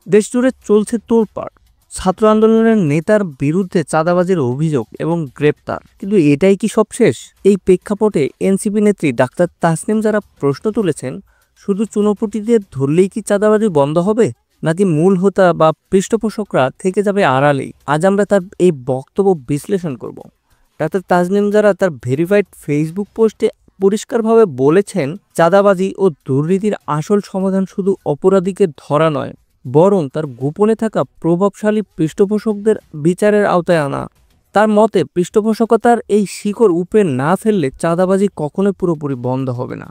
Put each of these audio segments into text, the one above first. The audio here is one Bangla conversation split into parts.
দেশ জুড়ে চলছে তোলপাড়, ছাত্র আন্দোলনের নেতার বিরুদ্ধে চাঁদাবাজির অভিযোগ এবং গ্রেপ্তার। কিন্তু এটাই কি সব শেষ? এই প্রেক্ষাপটে এনসিপি নেত্রী ডাক্তার তাসনিম যারা প্রশ্ন তুলেছেন, শুধু চুনোপুঁটিদের ধরলেই কি চাঁদাবাজি বন্ধ হবে, নাকি মূল হোতা বা পৃষ্ঠপোষকরা থেকে যাবে আড়ালেই? আজ আমরা তার এই বক্তব্য বিশ্লেষণ করব। ডাক্তার তাসনিম যারা তার ভেরিফাইড ফেসবুক পোস্টে পরিষ্কারভাবে বলেছেন, চাঁদাবাজি ও দুর্নীতির আসল সমাধান শুধু অপরাধীকে ধরা নয়, বরং তার গোপনে থাকা প্রভাবশালী পৃষ্ঠপোষকদের বিচারের আওতায় আনা। তার মতে, পৃষ্ঠপোষকতার এই শিকড় উপড়ে না ফেললে চাঁদাবাজি কখনোই পুরোপুরি বন্ধ হবে না।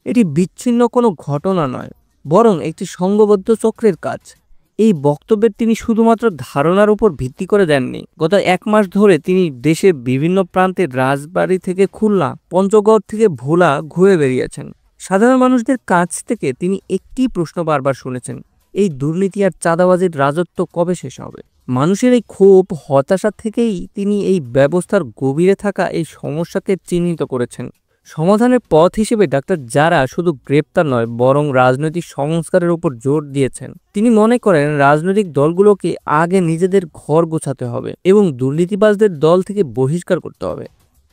এটি বিচ্ছিন্ন কোনো ঘটনা নয়, বরং একটি সংঘবদ্ধ চক্রের কাজ। এই বক্তব্যের তিনি শুধুমাত্র ধারণার উপর ভিত্তি করে দেননি। গত 1 মাস ধরে তিনি দেশের বিভিন্ন প্রান্তের রাজবাড়ী থেকে খুলনা, পঞ্চগড় থেকে ভোলা ঘুরে বেরিয়েছেন। সাধারণ মানুষদের কাছ থেকে তিনি একটি প্রশ্ন বারবার শুনেছেন, এই দুর্নীতি আর চাঁদাবাজির রাজত্ব কবে শেষ হবে? মানুষের এই ক্ষোভ, হতাশা থেকেই তিনি এই ব্যবস্থার গভীরে থাকা এই সমস্যাকে চিহ্নিত করেছেন। সমাধানের পথ হিসেবে ডাক্তার জারা শুধু গ্রেপ্তার নয়, বরং রাজনৈতিক সংস্কারের উপর জোর দিয়েছেন। তিনি মনে করেন রাজনৈতিক দলগুলোকে আগে নিজেদের ঘর গোছাতে হবে এবং দুর্নীতিবাজদের দল থেকে বহিষ্কার করতে হবে।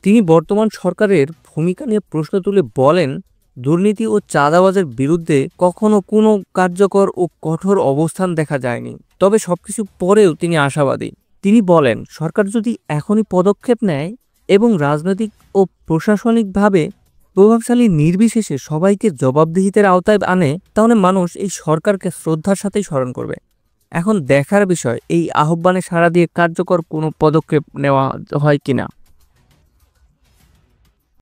তিনি বর্তমান সরকারের ভূমিকা নিয়ে প্রশ্ন তুলে বলেন, দুর্নীতি ও চাঁদাবাজের বিরুদ্ধে কখনো কোনো কার্যকর ও কঠোর অবস্থান দেখা যায়নি। তবে সবকিছু পরেও তিনি আশাবাদী। তিনি বলেন, সরকার যদি এখনই পদক্ষেপ নেয় এবং রাজনৈতিক ও প্রশাসনিকভাবে প্রভাবশালী নির্বিশেষে সবাইকে জবাবদিহিতার আওতায় আনে, তাহলে মানুষ এই সরকারকে শ্রদ্ধার সাথেই স্মরণ করবে। এখন দেখার বিষয় এই আহ্বানে সাড়া দিয়ে কার্যকর কোনো পদক্ষেপ নেওয়া হয় কিনা।